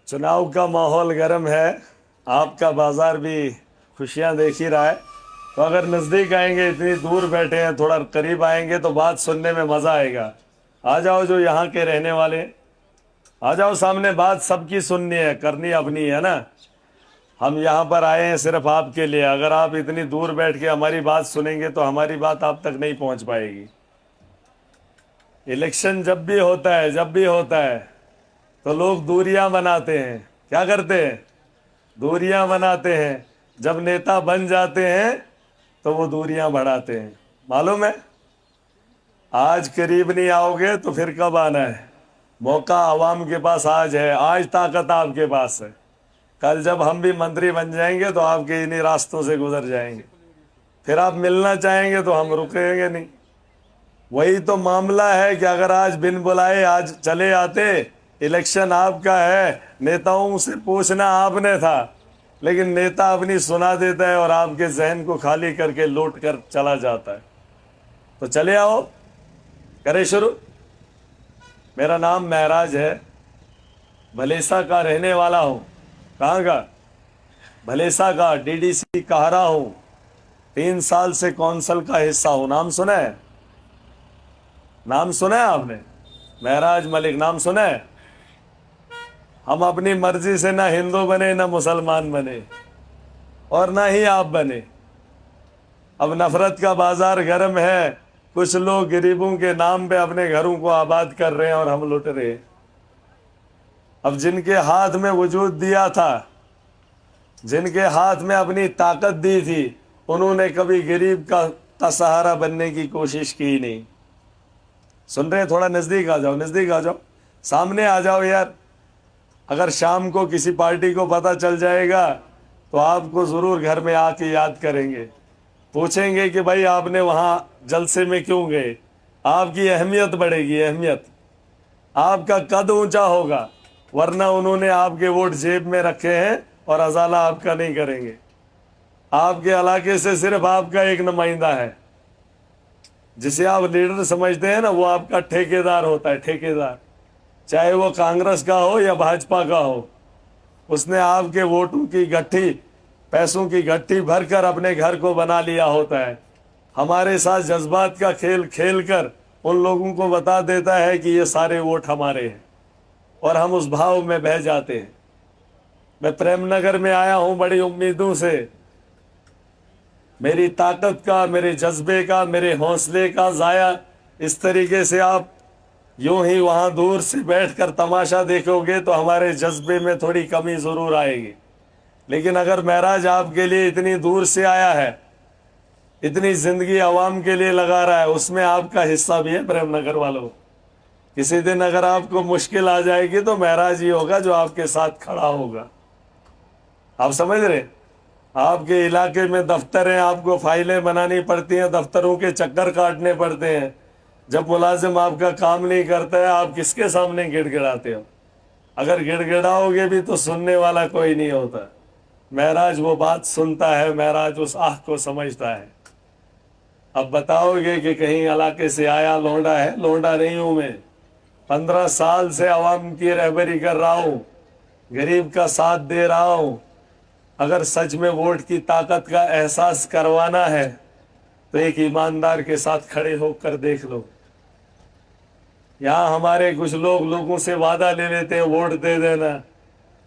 चुनाव का माहौल गर्म है। आपका बाजार भी खुशियां देख ही रहा है। तो अगर नज़दीक आएंगे, इतनी दूर बैठे हैं, थोड़ा करीब आएंगे तो बात सुनने में मज़ा आएगा। आ जाओ जो यहाँ के रहने वाले, आ जाओ सामने। बात सबकी सुननी है, करनी अपनी है ना। हम यहाँ पर आए हैं सिर्फ आपके लिए। अगर आप इतनी दूर बैठ के हमारी बात सुनेंगे तो हमारी बात आप तक नहीं पहुँच पाएगी। इलेक्शन जब भी होता है, जब भी होता है तो लोग दूरियां बनाते हैं। क्या करते हैं? दूरियां बनाते हैं। जब नेता बन जाते हैं तो वो दूरियां बढ़ाते हैं। मालूम है? आज करीब नहीं आओगे तो फिर कब आना है? मौका आवाम के पास आज है, आज ताकत आपके पास है। कल जब हम भी मंत्री बन जाएंगे तो आपके इन्हीं रास्तों से गुजर जाएंगे। फिर आप मिलना चाहेंगे तो हम रुकेंगे नहीं। वही तो मामला है कि अगर आज बिन बुलाए आज चले आते। इलेक्शन आपका है, नेताओं से पूछना आपने था, लेकिन नेता अपनी सुना देता है और आपके जहन को खाली करके लौट कर चला जाता है। तो चले आओ, करें शुरू। मेरा नाम महराज है, भलेसा का रहने वाला हूँ। कहाँ का? भलेसा का, डीडीसी कहरा हूँ। 3 साल से कौंसिल का हिस्सा हूँ। नाम सुना है? नाम सुना है आपने? महराज मलिक नाम सुना है? हम अपनी मर्जी से ना हिंदू बने, ना मुसलमान बने, और ना ही आप बने। अब नफरत का बाजार गर्म है। कुछ लोग गरीबों के नाम पे अपने घरों को आबाद कर रहे हैं और हम लुट रहे हैं। अब जिनके हाथ में वजूद दिया था, जिनके हाथ में अपनी ताकत दी थी, उन्होंने कभी गरीब का सहारा बनने की कोशिश की नहीं। सुन रहे हैं? थोड़ा नज़दीक आ जाओ, नज़दीक आ जाओ, सामने आ जाओ यार। अगर शाम को किसी पार्टी को पता चल जाएगा तो आपको ज़रूर घर में आके याद करेंगे, पूछेंगे कि भाई आपने वहाँ जलसे में क्यों गए। आपकी अहमियत बढ़ेगी, अहमियत, आपका कद ऊंचा होगा। वरना उन्होंने आपके वोट जेब में रखे हैं और अजाला आपका नहीं करेंगे। आपके इलाके से सिर्फ आपका एक नुमाइंदा है, जिसे आप लीडर समझते हैं ना, वो आपका ठेकेदार होता है, ठेकेदार। चाहे वो कांग्रेस का हो या भाजपा का हो, उसने आपके वोटों की गट्ठी, पैसों की गट्ठी भरकर अपने घर को बना लिया होता है। हमारे साथ जज्बात का खेल खेल कर उन लोगों को बता देता है कि ये सारे वोट हमारे हैं, और हम उस भाव में बह जाते हैं। मैं प्रेमनगर में आया हूं बड़ी उम्मीदों से। मेरी ताकत का, मेरे जज्बे का, मेरे हौसले का जाया इस तरीके से आप यूं ही वहां दूर से बैठकर तमाशा देखोगे तो हमारे जज्बे में थोड़ी कमी जरूर आएगी। लेकिन अगर महराज आपके लिए इतनी दूर से आया है, इतनी जिंदगी आवाम के लिए लगा रहा है, उसमें आपका हिस्सा भी है प्रेमनगर वालों। किसी दिन अगर आपको मुश्किल आ जाएगी तो महराज ही होगा जो आपके साथ खड़ा होगा। आप समझ रहे? आपके इलाके में दफ्तर हैं, आपको फाइलें बनानी पड़ती हैं, दफ्तरों के चक्कर काटने पड़ते हैं। जब मुलाजिम आपका काम नहीं करता है, आप किसके सामने गिड़गिड़ाते हो? अगर गिड़गिड़ाओगे भी तो सुनने वाला कोई नहीं होता। महराज वो बात सुनता है, महराज उस आह को समझता है। अब बताओगे कि कहीं इलाके से आया लौंडा है? लौंडा नहीं हूं मैं। 15 साल से आवाम की रहबरी कर रहा हूं, गरीब का साथ दे रहा हूं। अगर सच में वोट की ताकत का एहसास करवाना है तो एक ईमानदार के साथ खड़े होकर देख लो। यहाँ हमारे कुछ लोगों से वादा ले लेते हैं, वोट दे देना।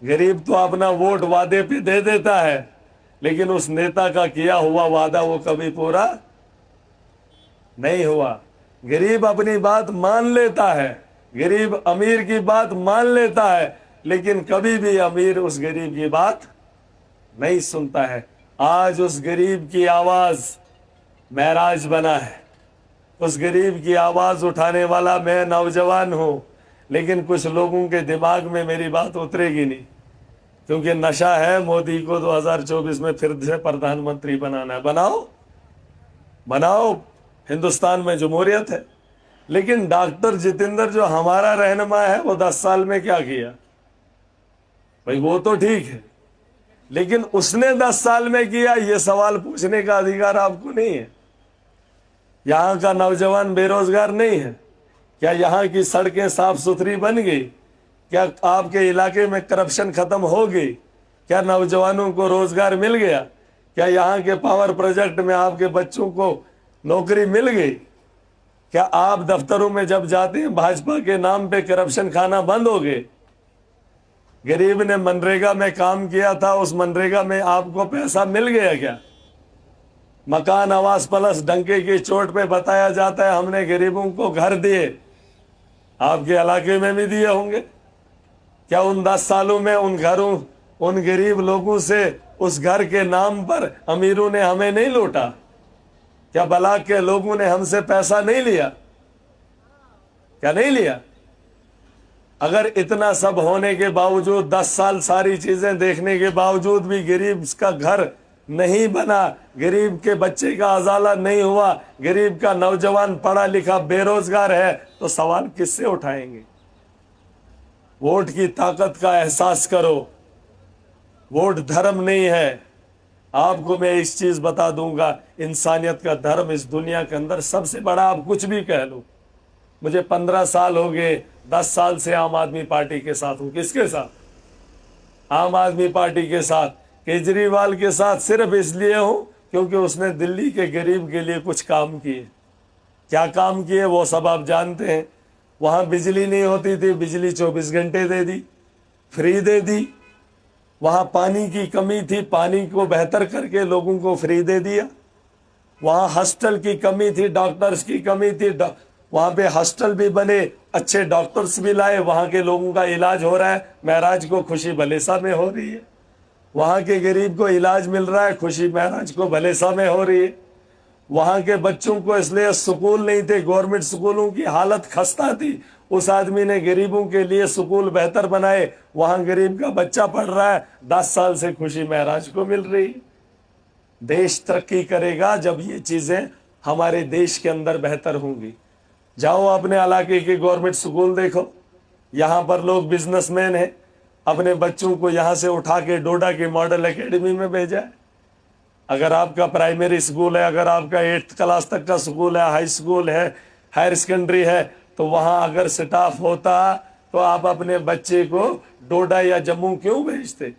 गरीब तो अपना वोट वादे पे दे देता है, लेकिन उस नेता का किया हुआ वादा वो कभी पूरा नहीं हुआ। गरीब अपनी बात मान लेता है, गरीब अमीर की बात मान लेता है, लेकिन कभी भी अमीर उस गरीब की बात नहीं सुनता है। आज उस गरीब की आवाज महराज बना है। उस गरीब की आवाज उठाने वाला मैं नौजवान हूं, लेकिन कुछ लोगों के दिमाग में मेरी बात उतरेगी नहीं, क्योंकि नशा है मोदी को 2024 में फिर से प्रधानमंत्री बनाना है। बनाओ बनाओ, हिंदुस्तान में जमहूरियत है। लेकिन डॉक्टर जितेंद्र जो हमारा रहनुमा है, वो 10 साल में क्या किया? भाई वो तो ठीक है, लेकिन उसने 10 साल में किया, ये सवाल पूछने का अधिकार आपको नहीं है। यहाँ का नौजवान बेरोजगार नहीं है क्या? यहाँ की सड़कें साफ सुथरी बन गई क्या आपके इलाके में करप्शन खत्म हो गई? क्या नौजवानों को रोजगार मिल गया? क्या यहाँ के पावर प्रोजेक्ट में आपके बच्चों को नौकरी मिल गई? क्या आप दफ्तरों में जब जाते हैं भाजपा के नाम पे करप्शन खाना बंद हो गए? गरीब ने मनरेगा में काम किया था, उस मनरेगा में आपको पैसा मिल गया क्या? मकान आवास प्लस डंके की चोट पे बताया जाता है हमने गरीबों को घर दिए, आपके इलाके में भी दिए होंगे। क्या उन 10 सालों में उन घरों, उन गरीब लोगों से उस घर के नाम पर अमीरों ने हमें नहीं लूटा? क्या ब्लॉक के लोगों ने हमसे पैसा नहीं लिया? क्या नहीं लिया? अगर इतना सब होने के बावजूद 10 साल सारी चीजें देखने के बावजूद भी गरीब का घर नहीं बना, गरीब के बच्चे का अजाला नहीं हुआ, गरीब का नौजवान पढ़ा लिखा बेरोजगार है, तो सवाल किससे उठाएंगे? वोट की ताकत का एहसास करो। वोट धर्म नहीं है। आपको मैं इस चीज बता दूंगा, इंसानियत का धर्म इस दुनिया के अंदर सबसे बड़ा, आप कुछ भी कह लो। मुझे 15 साल हो गए, 10 साल से आम आदमी पार्टी के साथ हूं। किसके साथ? आम आदमी पार्टी के साथ। केजरीवाल के साथ सिर्फ इसलिए हूं क्योंकि उसने दिल्ली के गरीब के लिए कुछ काम किए। क्या काम किए वो सब आप जानते हैं। वहां बिजली नहीं होती थी, बिजली 24 घंटे दे दी, फ्री दे दी। वहां पानी की कमी थी, पानी को बेहतर करके लोगों को फ्री दे दिया। वहां हॉस्टल की कमी थी, डॉक्टर्स की कमी थी, वहां पे हॉस्टल भी बने, अच्छे डॉक्टर्स भी लाए, वहां के लोगों का इलाज हो रहा है। महराज को खुशी भलेसा में हो रही है। वहां के गरीब को इलाज मिल रहा है, खुशी महराज को भलेसा में हो रही है। वहां के बच्चों को, इसलिए स्कूल नहीं थे, गवर्नमेंट स्कूलों की हालत खस्ता थी, उस आदमी ने गरीबों के लिए स्कूल बेहतर बनाए, वहां गरीब का बच्चा पढ़ रहा है, 10 साल से खुशी महराज को मिल रही है। देश तरक्की करेगा जब ये चीजें हमारे देश के अंदर बेहतर होंगी। जाओ अपने इलाके के गवर्नमेंट स्कूल देखो, यहाँ पर लोग बिजनेसमैन हैं, अपने बच्चों को यहाँ से उठा के डोडा की मॉडल एकेडमी में भेजा है। अगर आपका प्राइमरी स्कूल है, अगर आपका 8th क्लास तक का स्कूल है, हाई स्कूल है, हायर सेकेंडरी है, तो वहाँ अगर स्टाफ होता तो आप अपने बच्चे को डोडा या जम्मू क्यों भेजते?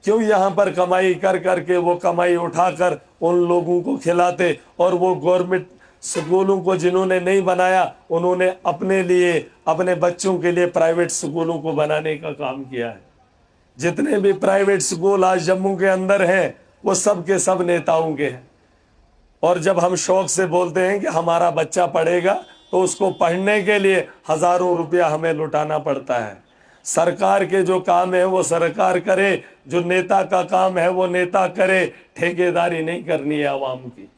क्यों यहाँ पर कमाई कर करके वो कमाई उठाकर उन लोगों को खिलाते? और वो गवर्नमेंट स्कूलों को जिन्होंने नहीं बनाया, उन्होंने अपने लिए, अपने बच्चों के लिए प्राइवेट स्कूलों को बनाने का काम किया है। जितने भी प्राइवेट स्कूल आज जम्मू के अंदर हैं, वो सब के सब नेताओं के हैं। और जब हम शौक से बोलते हैं कि हमारा बच्चा पढ़ेगा, तो उसको पढ़ने के लिए हजारों रुपया हमें लुटाना पड़ता है। सरकार के जो काम है वो सरकार करे, जो नेता का काम है वो नेता करे। ठेकेदारी नहीं करनी है आवाम की।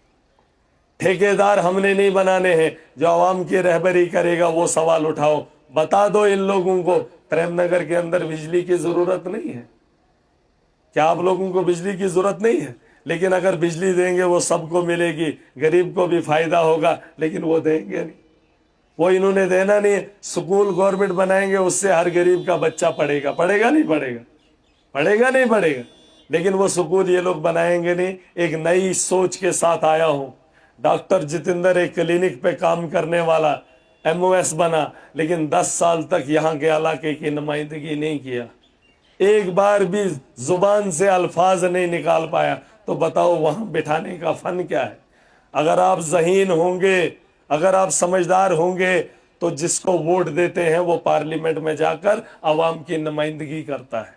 ठेकेदार हमने नहीं बनाने हैं। जो आवाम की रहबरी करेगा वो सवाल उठाओ। बता दो इन लोगों को प्रेमनगर के अंदर बिजली की जरूरत नहीं है। क्या आप लोगों को बिजली की जरूरत नहीं है? लेकिन अगर बिजली देंगे वो सबको मिलेगी, गरीब को भी फायदा होगा, लेकिन वो देंगे नहीं। वो इन्होंने देना नहीं। स्कूल गवर्नमेंट बनाएंगे, उससे हर गरीब का बच्चा पढ़ेगा। पढ़ेगा नहीं पढ़ेगा? पढ़ेगा नहीं पढ़ेगा। लेकिन वो स्कूल ये लोग बनाएंगे नहीं। एक नई सोच के साथ आया हूं। डॉक्टर जितेंद्र एक क्लिनिक पे काम करने वाला MOS बना, लेकिन 10 साल तक यहाँ के इलाके की नुमाइंदगी नहीं किया। एक बार भी जुबान से अल्फाज नहीं निकाल पाया। तो बताओ वहां बिठाने का फन क्या है? अगर आप ज़हीन होंगे, अगर आप समझदार होंगे, तो जिसको वोट देते हैं वो पार्लियामेंट में जाकर आवाम की नुमाइंदगी करता है।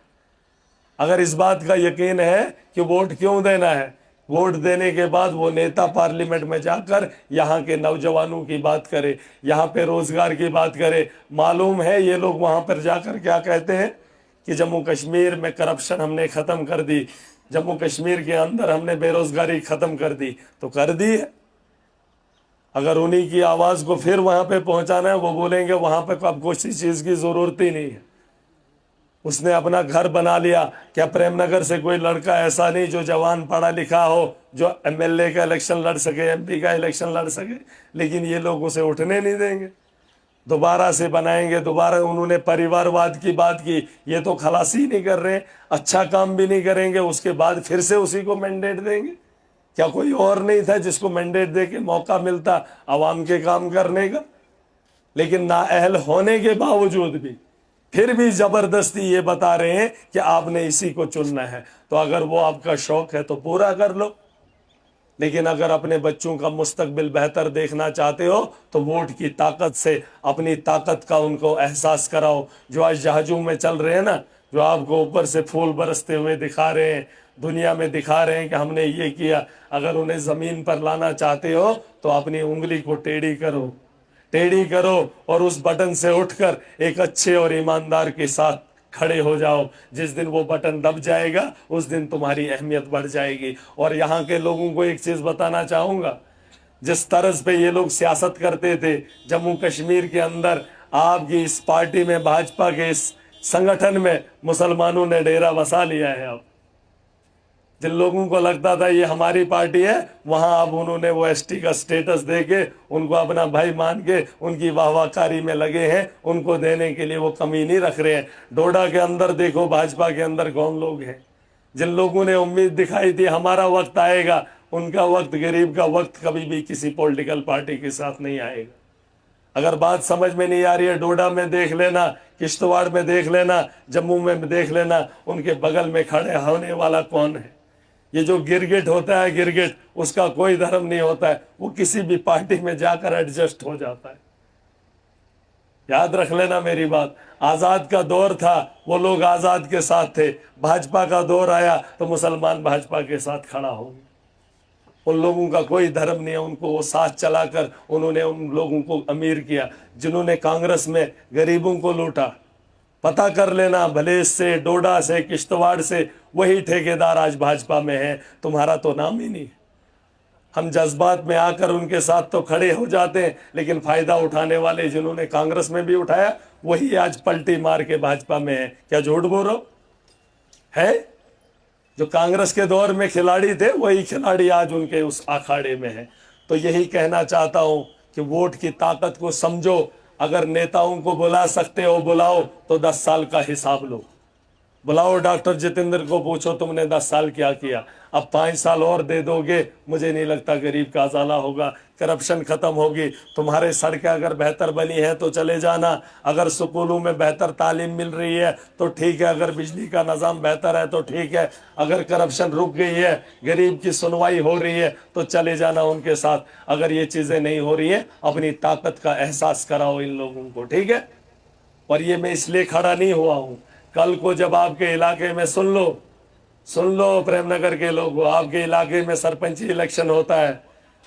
अगर इस बात का यकीन है कि वोट क्यों देना है, वोट देने के बाद वो नेता पार्लियामेंट में जाकर यहाँ के नौजवानों की बात करे, यहाँ पे रोजगार की बात करे। मालूम है ये लोग वहां पर जाकर क्या कहते हैं कि जम्मू कश्मीर में करप्शन हमने खत्म कर दी, जम्मू कश्मीर के अंदर हमने बेरोजगारी खत्म कर दी। तो कर दी है। अगर उन्हीं की आवाज को फिर वहां पे पहुंचाना है, वो बोलेंगे वहां पे अब किसी चीज की जरूरत ही नहीं है। उसने अपना घर बना लिया। क्या प्रेमनगर से कोई लड़का ऐसा नहीं जो जवान पढ़ा लिखा हो, जो MLA का इलेक्शन लड़ सके, MP का इलेक्शन लड़ सके? लेकिन ये लोग उसे उठने नहीं देंगे। दोबारा से बनाएंगे। दोबारा उन्होंने परिवारवाद की बात की, ये तो खलासी नहीं कर रहे, अच्छा काम भी नहीं करेंगे, उसके बाद फिर से उसी को मैंडेट देंगे। क्या कोई और नहीं था जिसको मैंडेट दे के मौका मिलता आवाम के काम करने का? लेकिन नाअहल होने के बावजूद भी फिर भी जबरदस्ती ये बता रहे हैं कि आपने इसी को चुनना है। तो अगर वो आपका शौक है तो पूरा कर लो, लेकिन अगर अपने बच्चों का मुस्तकबिल बेहतर देखना चाहते हो तो वोट की ताकत से अपनी ताकत का उनको एहसास कराओ। जो आज जहाजों में चल रहे हैं ना, जो आपको ऊपर से फूल बरसते हुए दिखा रहे हैं, दुनिया में दिखा रहे हैं कि हमने ये किया, अगर उन्हें जमीन पर लाना चाहते हो तो अपनी उंगली को टेढ़ी करो, टेढ़ी करो और उस बटन से उठकर एक अच्छे और ईमानदार के साथ खड़े हो जाओ। जिस दिन वो बटन दब जाएगा उस दिन तुम्हारी अहमियत बढ़ जाएगी। और यहाँ के लोगों को एक चीज बताना चाहूंगा, जिस तरज पे ये लोग सियासत करते थे जम्मू कश्मीर के अंदर, आपकी इस पार्टी में, भाजपा के इस संगठन में मुसलमानों ने डेरा बसा लिया है। अब जिन लोगों को लगता था ये हमारी पार्टी है, वहां अब उन्होंने वो एसटी का स्टेटस देके उनको अपना भाई मान के उनकी वाहवाकारी में लगे हैं। उनको देने के लिए वो कमी नहीं रख रहे हैं। डोडा के अंदर देखो भाजपा के अंदर कौन लोग हैं। जिन लोगों ने उम्मीद दिखाई थी हमारा वक्त आएगा, उनका वक्त, गरीब का वक्त कभी भी किसी पॉलिटिकल पार्टी के साथ नहीं आएगा। अगर बात समझ में नहीं आ रही है, डोडा में देख लेना, किश्तवाड़ में देख लेना, जम्मू में देख लेना, उनके बगल में खड़े होने वाला कौन है। ये जो गिरगिट होता है, गिरगिट, उसका कोई धर्म नहीं होता है, वो किसी भी पार्टी में जाकर एडजस्ट हो जाता है। याद रख लेना मेरी बात। आजाद का दौर था, वो लोग आजाद के साथ थे। भाजपा का दौर आया तो मुसलमान भाजपा के साथ खड़ा होंगे। उन लोगों का कोई धर्म नहीं है, उनको वो साथ चलाकर उन्होंने उन लोगों को अमीर किया जिन्होंने कांग्रेस में गरीबों को लूटा। पता कर लेना, भले से, डोडा से, किश्तवाड़ से, वही ठेकेदार आज भाजपा में है। तुम्हारा तो नाम ही नहीं। हम जज्बात में आकर उनके साथ तो खड़े हो जाते हैं, लेकिन फायदा उठाने वाले जिन्होंने कांग्रेस में भी उठाया वही आज पलटी मार के भाजपा में है। क्या झूठ बोल रहा है? जो कांग्रेस के दौर में खिलाड़ी थे वही खिलाड़ी आज उनके उस अखाड़े में है। तो यही कहना चाहता हूं कि वोट की ताकत को समझो। अगर नेताओं को बुला सकते हो बुलाओ, तो 10 साल का हिसाब लो। बुलाओ डॉक्टर जितेंद्र को, पूछो तुमने 10 साल क्या किया। अब 5 साल और दे दोगे, मुझे नहीं लगता गरीब का उजाला होगा, करप्शन खत्म होगी। तुम्हारे सड़कें अगर बेहतर बनी है तो चले जाना, अगर स्कूलों में बेहतर तालीम मिल रही है तो ठीक है, अगर बिजली का निज़ाम बेहतर है तो ठीक है, अगर करप्शन रुक गई है, गरीब की सुनवाई हो रही है तो चले जाना उनके साथ। अगर ये चीज़ें नहीं हो रही हैं, अपनी ताकत का एहसास कराओ इन लोगों को, ठीक है। और ये मैं इसलिए खड़ा नहीं हुआ हूँ, कल को जब आपके इलाके में, सुन लो प्रेमनगर के लोगों, आपके इलाके में सरपंची इलेक्शन होता है,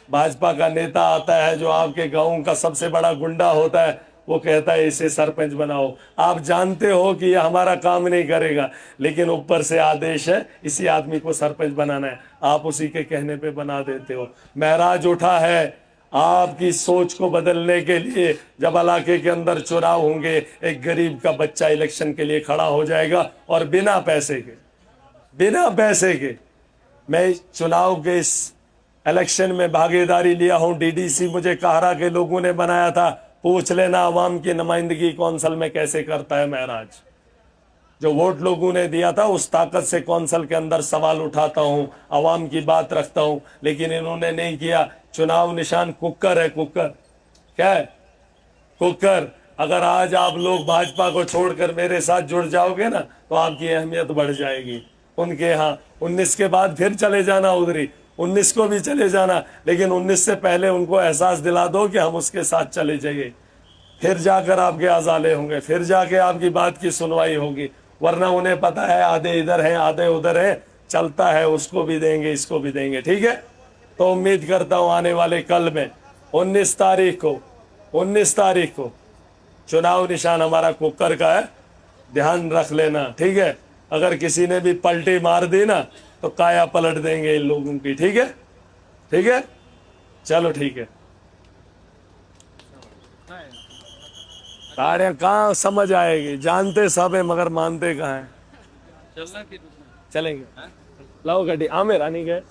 भाजपा का नेता आता है जो आपके गांव का सबसे बड़ा गुंडा होता है, वो कहता है इसे सरपंच बनाओ। आप जानते हो कि ये हमारा काम नहीं करेगा, लेकिन ऊपर से आदेश है इसी आदमी को सरपंच बनाना है, आप उसी के कहने पे बना देते हो। महराज उठा है आपकी सोच को बदलने के लिए। जब इलाके के अंदर चुनाव होंगे, एक गरीब का बच्चा इलेक्शन के लिए खड़ा हो जाएगा और बिना पैसे के मैं चुनाव के इस इलेक्शन में भागीदारी लिया हूं। डीडीसी मुझे काहरा के लोगों ने बनाया था। पूछ लेना आवाम की नुमाइंदगी कौंसल में कैसे करता है महराज। जो वोट लोगों ने दिया था उस ताकत से कौंसल के अंदर सवाल उठाता हूं, आवाम की बात रखता हूं, लेकिन इन्होंने नहीं किया। चुनाव निशान कुकर है, कुकर। क्या है? कुकर। अगर आज आप लोग भाजपा को छोड़कर मेरे साथ जुड़ जाओगे ना तो आपकी अहमियत बढ़ जाएगी। उनके यहाँ 19 के बाद फिर चले जाना उधरी, 19 को भी चले जाना, लेकिन 19 से पहले उनको एहसास दिला दो कि हम उसके साथ चले जाइए। फिर जाकर आपके अजाले होंगे, फिर जाके आपकी बात की सुनवाई होगी। वरना उन्हें पता है आधे इधर हैं आधे उधर हैं, चलता है, उसको भी देंगे इसको भी देंगे, ठीक है। तो उम्मीद करता हूं आने वाले कल में 19 तारीख को चुनाव निशान हमारा कुकर का है, ध्यान रख लेना, ठीक है। अगर किसी ने भी पलटी मार दी ना तो काया पलट देंगे इन लोगों की, ठीक है, ठीक है। चलो ठीक है। ताड़ियां कहाँ समझ आएगी, जानते सब है मगर मानते कहाँ है। चलेंगे लाओ गड्डी आमिर आनी गए।